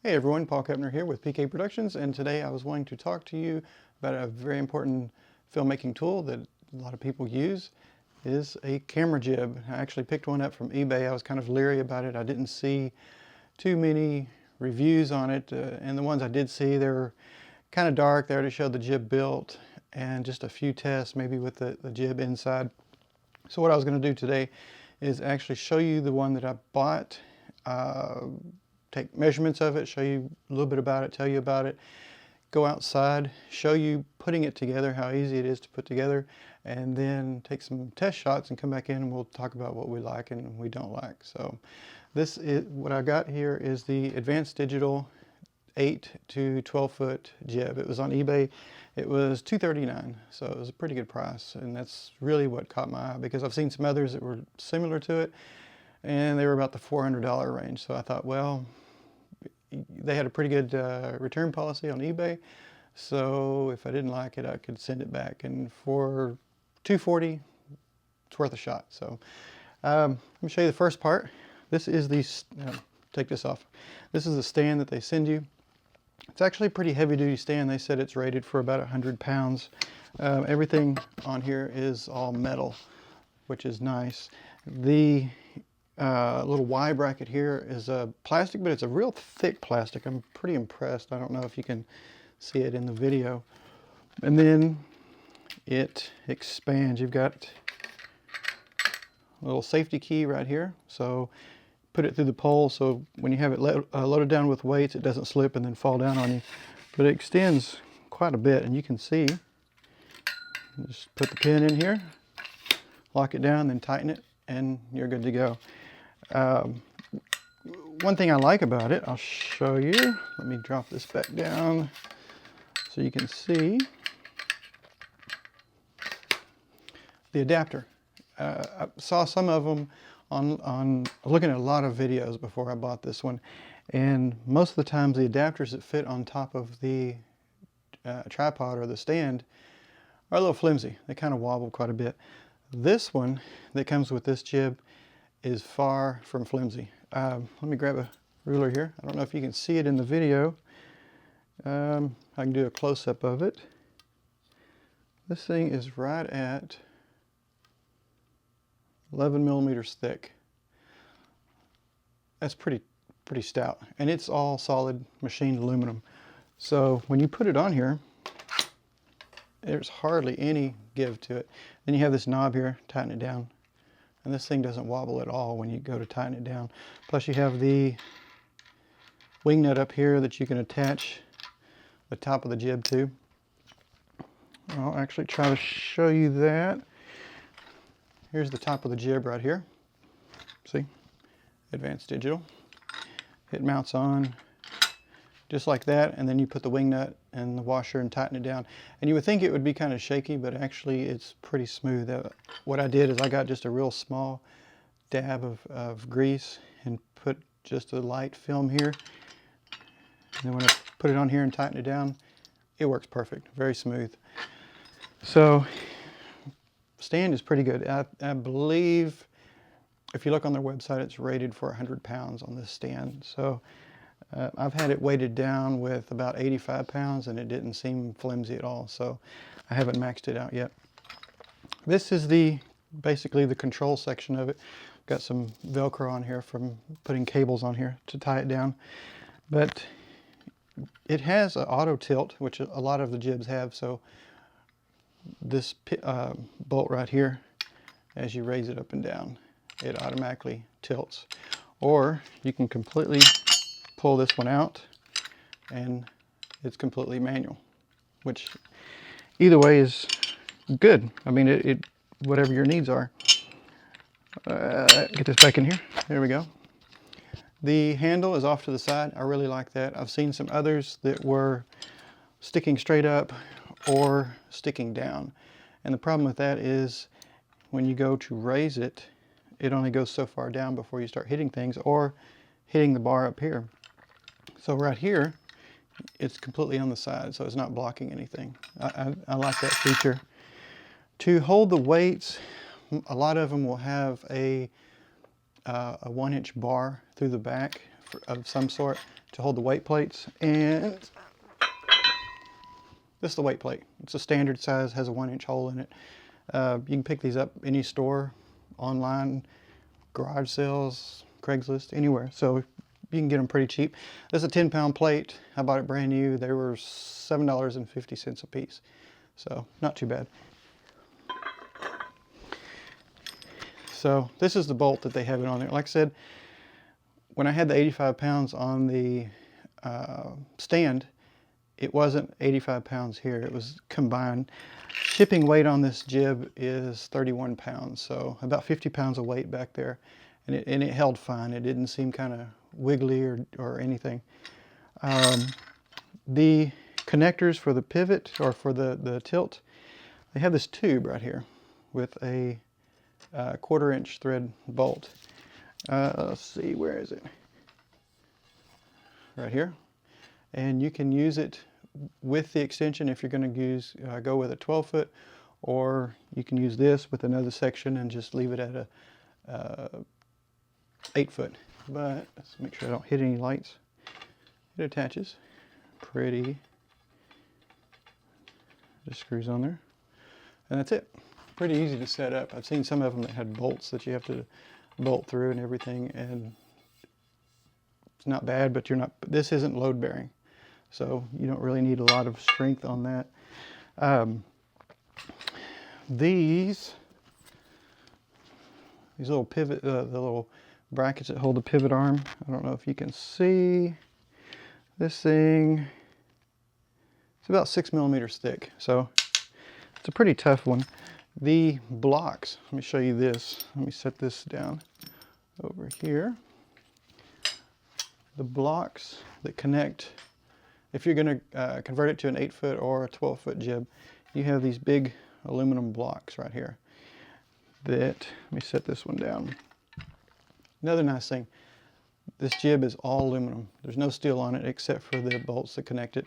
Hey everyone, Paul Kepner here with PK Productions, and today I was wanting to talk to you about a very important filmmaking tool that a lot of people use. Is a camera jib. I actually picked one up from eBay. I was kind of leery about it. I didn't see too many reviews on it, and the ones I did see, they were kind of dark. They already showed the jib built and just a few tests maybe with the jib inside. So what I was going to do today is actually show you the one that I bought, take measurements of it, show you a little bit about it, tell you about it, go outside, show you putting it together, how easy it is to put together, and then take some test shots and come back in and we'll talk about what we like and we don't like. So this is what I got here is the Advanced Digital 8 to 12 foot jib. It was on eBay. It was $239, so it was a pretty good price, and that's really what caught my eye because I've seen some others that were similar to it and they were about the $400 range. So I thought, well, they had a pretty good return policy on eBay, so if I didn't like it I could send it back, and for $240 it's worth a shot. So let me show you the first part. This is the take this off. This is the stand that they send you. It's actually a pretty heavy duty stand. They said it's rated for about 100 pounds. Everything on here is all metal, which is nice. The little Y bracket here is a plastic, but it's a real thick plastic. I'm pretty impressed. I don't know if you can see it in the video. And then it expands. You've got a little safety key right here. So put it through the pole so when you have it loaded down with weights, it doesn't slip and then fall down on you. But it extends quite a bit, and you can see. Just put the pin in here, lock it down, then tighten it, and you're good to go. One thing I like about it, I'll show you. Let me drop this back down so you can see the adapter. I saw some of them on looking at a lot of videos before I bought this one, and most of the times the adapters that fit on top of the tripod or the stand are a little flimsy. They kind of wobble quite a bit. This one that comes with this jib is far from flimsy. Let me grab a ruler here. I don't know if you can see it in the video. I can do a close-up of it. This thing is right at 11 millimeters thick. That's pretty stout, and it's all solid machined aluminum. So when you put it on here, there's hardly any give to it. Then you have this knob here, tighten it down. And this thing doesn't wobble at all when you go to tighten it down. Plus you have the wing nut up here that you can attach the top of the jib to. I'll actually try to show you that. Here's the top of the jib right here. See? Advanced Digital. It mounts on just like that, and then you put the wing nut and the washer and tighten it down. And you would think it would be kind of shaky, but actually it's pretty smooth. What I did is I got just a real small dab of grease and put just a light film here. And then when I put it on here and tighten it down, it works perfect, very smooth. So stand is pretty good. I believe if you look on their website, it's rated for 100 pounds on this stand. So I've had it weighted down with about 85 pounds and it didn't seem flimsy at all, so I haven't maxed it out yet. This is basically the control section of it. Got some Velcro on here from putting cables on here to tie it down. But it has an auto tilt, which a lot of the jibs have, so this bolt right here, as you raise it up and down, it automatically tilts. Or you can completely pull this one out and it's completely manual, which either way is good. I mean, it whatever your needs are. Get this back in here. There we go. The handle is off to the side. I really like that. I've seen some others that were sticking straight up or sticking down, and the problem with that is when you go to raise it, it only goes so far down before you start hitting things or hitting the bar up here. So right here, it's completely on the side, so it's not blocking anything. I like that feature. To hold the weights, a lot of them will have a 1-inch bar through the back of some sort to hold the weight plates. And this is the weight plate. It's a standard size, has a 1-inch hole in it. You can pick these up any store, online, garage sales, Craigslist, anywhere. So you can get them pretty cheap. This is a 10-pound plate. I bought it brand new. They were $7.50 a piece. So not too bad. So this is the bolt that they have it on there. Like I said, when I had the 85 pounds on the stand, it wasn't 85 pounds here. It was combined. Shipping weight on this jib is 31 pounds. So about 50 pounds of weight back there. And it held fine. It didn't seem kind of wiggly or anything. The connectors for the pivot or for the tilt, they have this tube right here with a 1/4-inch thread bolt. Let's see, where is it? Right here. And you can use it with the extension if you're going to go with a 12-foot, or you can use this with another section and just leave it at a 8-foot. But let's make sure I don't hit any lights. It attaches pretty. Just screws on there, and that's it. Pretty easy to set up. I've seen some of them that had bolts that you have to bolt through and everything, and it's not bad, but this isn't load bearing, so you don't really need a lot of strength on that. These little pivot, the little brackets that hold the pivot arm. I don't know if you can see this thing. It's about 6 millimeters thick, so it's a pretty tough one. The blocks, let me show you this. Let me set this down over here. The blocks that connect, if you're going to convert it to an 8-foot or a 12-foot jib, you have these big aluminum blocks right here. Let me set this one down. Another nice thing, this jib is all aluminum. There's no steel on it except for the bolts that connect it.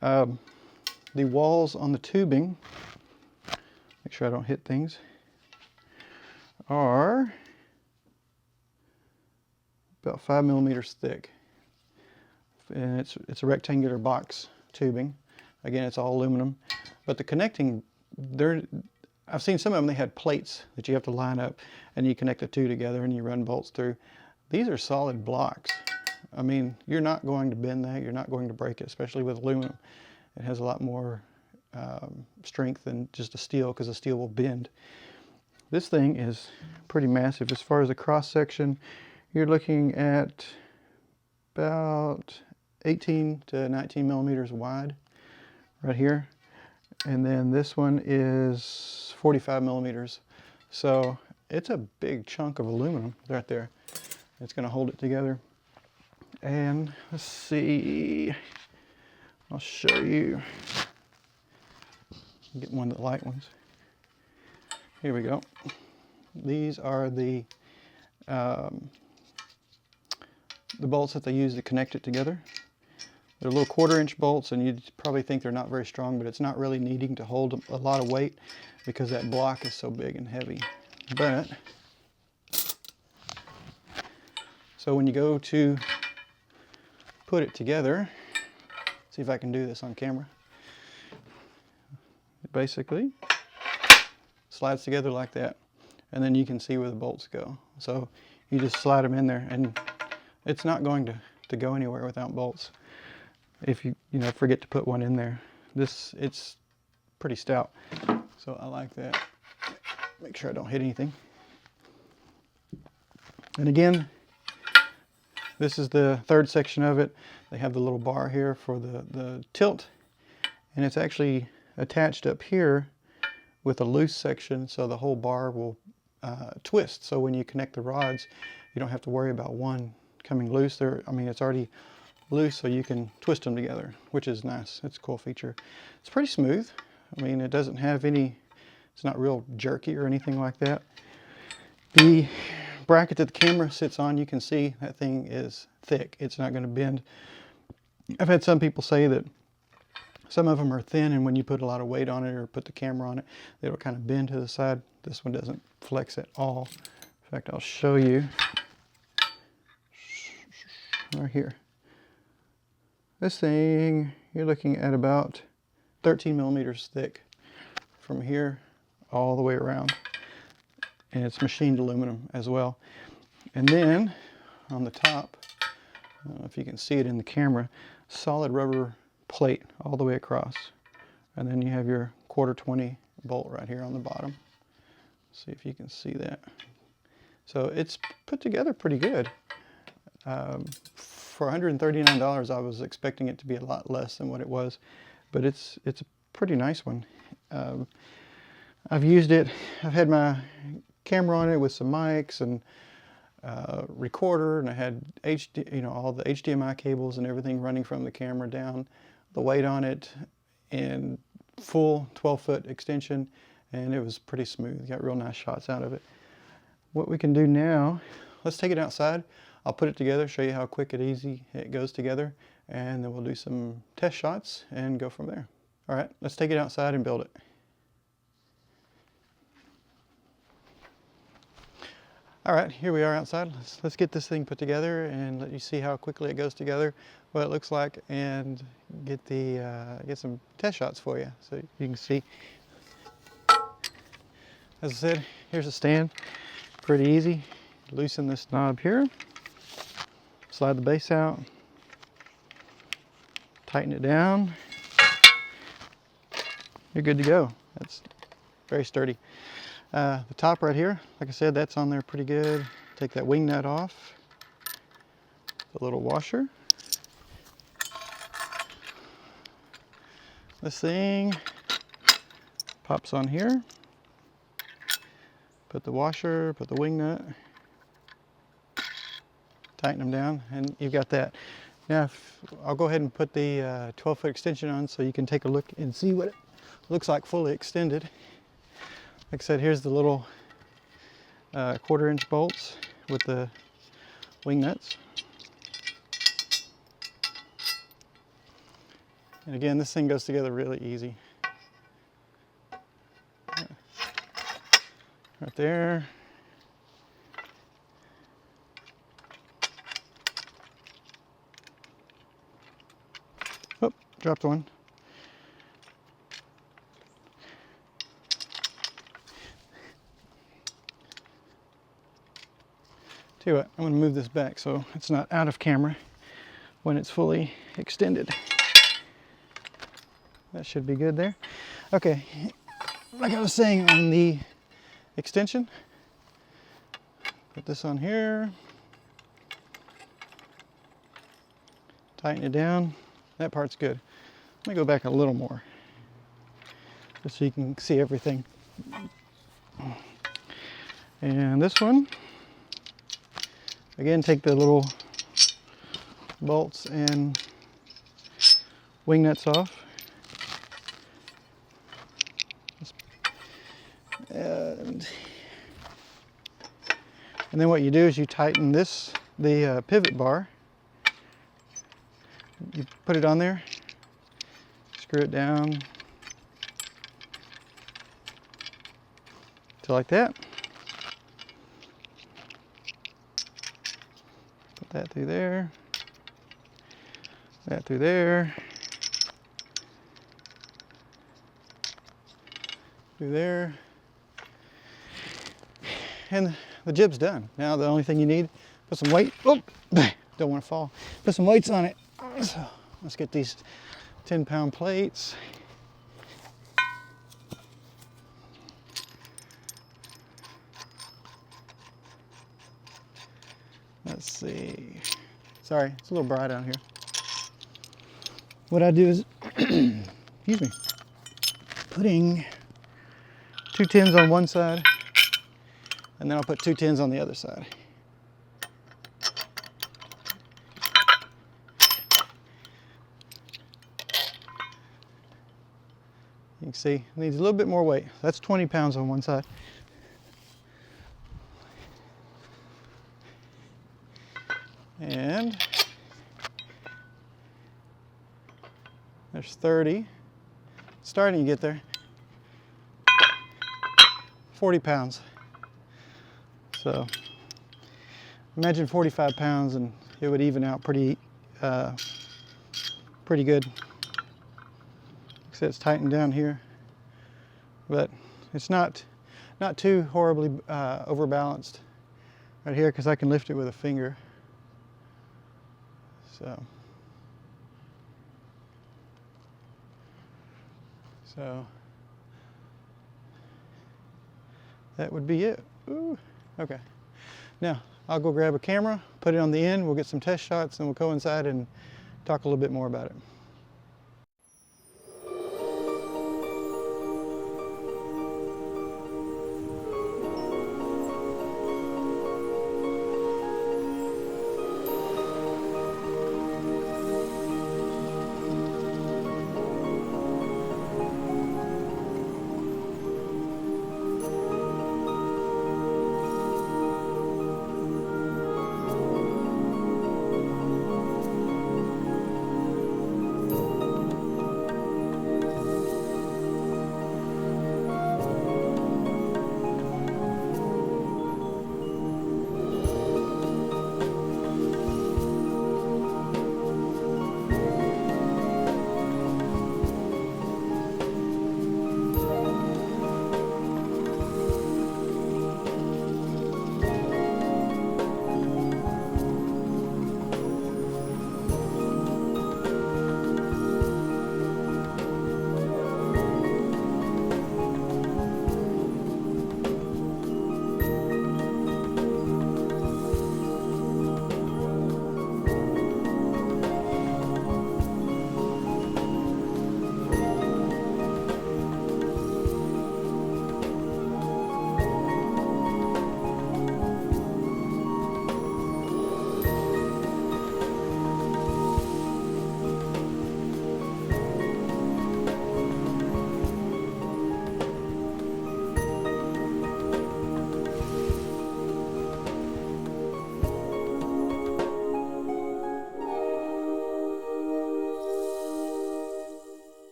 The walls on the tubing, make sure I don't hit things, are about 5 millimeters thick. And it's a rectangular box tubing. Again, it's all aluminum. But the connecting, I've seen some of them, they had plates that you have to line up and you connect the two together and you run bolts through. These are solid blocks. I mean, you're not going to bend that, you're not going to break it, especially with aluminum. It has a lot more strength than just a steel, because a steel will bend. This thing is pretty massive. As far as the cross section, you're looking at about 18 to 19 millimeters wide right here. And then this one is 45 millimeters. So it's a big chunk of aluminum right there. It's going to hold it together. And let's see, I'll show you. Get one of the light ones. Here we go. These are the bolts that they use to connect it together. They're little 1/4-inch bolts, and you'd probably think they're not very strong, but it's not really needing to hold a lot of weight because that block is so big and heavy. But so when you go to put it together, see if I can do this on camera. It basically slides together like that, and then you can see where the bolts go. So you just slide them in there, and it's not going to go anywhere without bolts. If you forget to put one in there, it's pretty stout. So I like that. Make sure I don't hit anything. And again, this is the third section of it. They have the little bar here for the tilt, and it's actually attached up here with a loose section, so the whole bar will twist. So when you connect the rods, you don't have to worry about one coming loose. It's already loose, so you can twist them together, which is nice. It's a cool feature. It's pretty smooth. I mean, it doesn't have any, it's not real jerky or anything like that. The bracket that the camera sits on, you can see that thing is thick. It's not going to bend. I've had some people say that some of them are thin, and when you put a lot of weight on it or put the camera on it, it'll kind of bend to the side. This one doesn't flex at all. In fact, I'll show you. right here. This thing, you're looking at about 13 millimeters thick from here all the way around. And it's machined aluminum as well. And then on the top, I don't know if you can see it in the camera, solid rubber plate all the way across. And then you have your 1/4-20 bolt right here on the bottom. See if you can see that. So it's put together pretty good. For $139, I was expecting it to be a lot less than what it was, but it's a pretty nice one. I've used it. I've had my camera on it with some mics and recorder, and I had all the HDMI cables and everything running from the camera down, the weight on it, and full 12-foot extension, and it was pretty smooth. Got real nice shots out of it. What we can do now, let's take it outside. I'll put it together, show you how quick and easy it goes together, and then we'll do some test shots and go from there. All right, let's take it outside and build it. All right, here we are outside. Let's get this thing put together and let you see how quickly it goes together, what it looks like, and get some test shots for you so you can see. As I said, here's a stand. Pretty easy. Loosen this knob here. Slide the base out. Tighten it down. You're good to go. That's very sturdy. The top right here, like I said, that's on there pretty good. Take that wing nut off. The little washer. This thing pops on here. Put the washer, put the wing nut. Tighten them down, and you've got that. Now, I'll go ahead and put the 12-foot extension on so you can take a look and see what it looks like fully extended. Like I said, here's the little 1/4-inch bolts with the wing nuts. And again, this thing goes together really easy. Right there. Oh, dropped one. Tell you what, I'm going to move this back so it's not out of camera when it's fully extended. That should be good there. Okay, like I was saying on the extension, put this on here, tighten it down. That part's good. Let me go back a little more just so you can see everything. And this one, again, take the little bolts and wing nuts off. And then what you do is you tighten the pivot bar. You put it on there, screw it down to like that. Put that through there, that through there, through there, and the jib's done. Now the only thing you need, put some weight, oh, don't want to fall, put some weights on it. So let's get these 10-pound plates. Let's see. Sorry, it's a little bright out here. What I do is, excuse me, putting 2 tins on one side, and then I'll put 2 tins on the other side. You can see it needs a little bit more weight. That's 20 pounds on one side. And there's 30. Starting to get there. 40 pounds. So imagine 45 pounds and it would even out pretty good. It's tightened down here, but it's not too horribly overbalanced right here, because I can lift it with a finger. So that would be it. Ooh, okay. Now I'll go grab a camera, put it on the end, we'll get some test shots, and we'll go inside and talk a little bit more about it.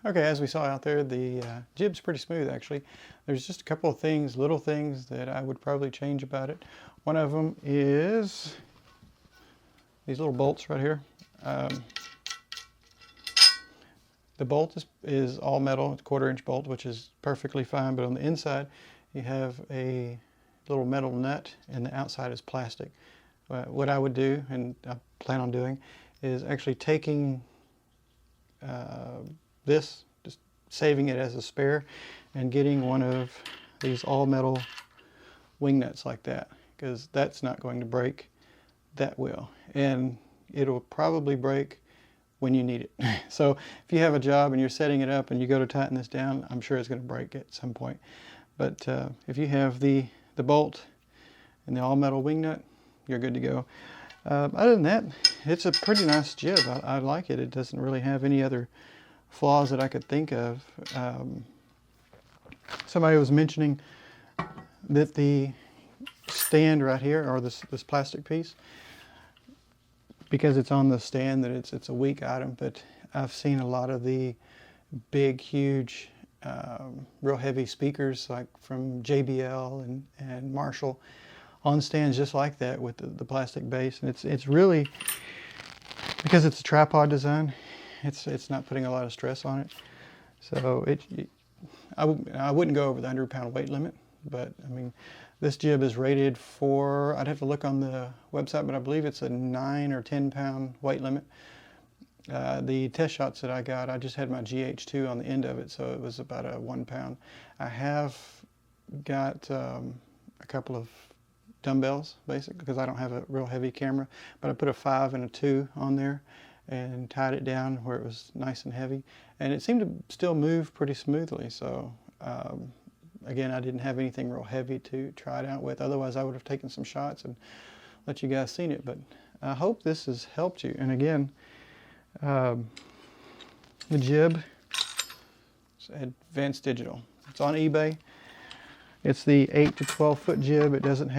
Okay, as we saw out there, the jib's pretty smooth actually. There's just a couple of things, little things that I would probably change about it. One of them is these little bolts right here. The bolt is all metal, it's a 1/4-inch bolt, which is perfectly fine, but on the inside you have a little metal nut and the outside is plastic. What I would do, and I plan on doing, is actually taking this, just saving it as a spare, and getting one of these all metal wing nuts like that, because that's not going to break, that will, and it'll probably break when you need it. So if you have a job and you're setting it up and you go to tighten this down, I'm sure it's going to break at some point. But if you have the bolt and the all metal wing nut, you're good to go. Other than that, it's a pretty nice jib. I like it. It doesn't really have any other flaws that I could think of. Somebody was mentioning that the stand right here, or this plastic piece, because it's on the stand, that it's a weak item, but I've seen a lot of the big, huge, real heavy speakers like from JBL and Marshall on stands just like that with the plastic base, and it's really, because it's a tripod design, it's not putting a lot of stress on it. So I wouldn't go over the 100-pound weight limit, but I mean, this jib is rated for, I'd have to look on the website, but I believe it's a 9 or 10-pound weight limit. The test shots that I got, I just had my GH2 on the end of it, so it was about a 1 pound. I have got a couple of dumbbells, basically, because I don't have a real heavy camera, but I put a 5 and a 2 on there and tied it down where it was nice and heavy, and it seemed to still move pretty smoothly. So again, I didn't have anything real heavy to try it out with, otherwise I would have taken some shots and let you guys seen it. But I hope this has helped you. And again, the jib is Advanced Digital. It's on eBay. It's the 8 to 12 foot jib. It doesn't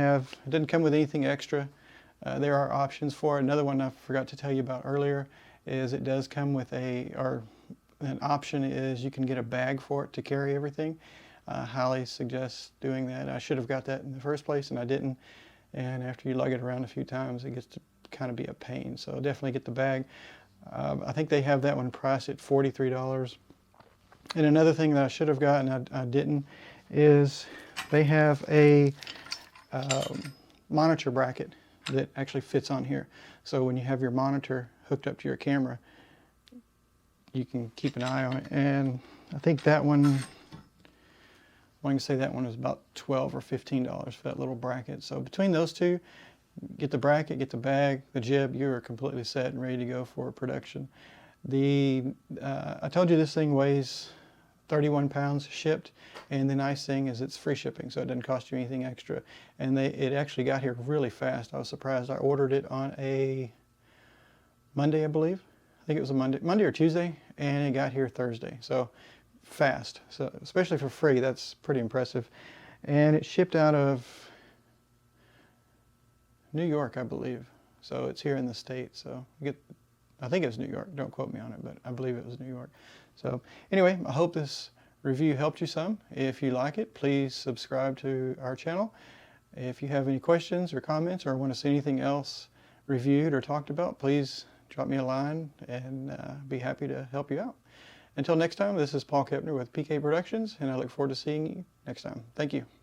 come with anything extra. There are options for it. Another one I forgot to tell you about earlier is it does come with an option is you can get a bag for it to carry everything. I highly suggest doing that. I should have got that in the first place and I didn't. And after you lug it around a few times, it gets to kind of be a pain. So definitely get the bag. I think they have that one priced at $43. And another thing that I should have gotten, I didn't, is they have a monitor bracket that actually fits on here. So when you have your monitor hooked up to your camera, you can keep an eye on it. And I think that one, I can say that one was about $12 or $15 for that little bracket. So between those two, get the bracket, get the bag, the jib, you are completely set and ready to go for production. I told you this thing weighs 31 pounds shipped, and the nice thing is it's free shipping, so it doesn't cost you anything extra. And it actually got here really fast. I was surprised. I ordered it on a Monday, I believe. I think it was a Monday or Tuesday, and it got here Thursday. So fast. So especially for free, that's pretty impressive. And it shipped out of New York, I believe. So it's here in the States. So I think it was New York. Don't quote me on it, but I believe it was New York. So anyway, I hope this review helped you some. If you like it, please subscribe to our channel. If you have any questions or comments or want to see anything else reviewed or talked about, please drop me a line and be happy to help you out. Until next time, this is Paul Kepner with PK Productions, and I look forward to seeing you next time. Thank you.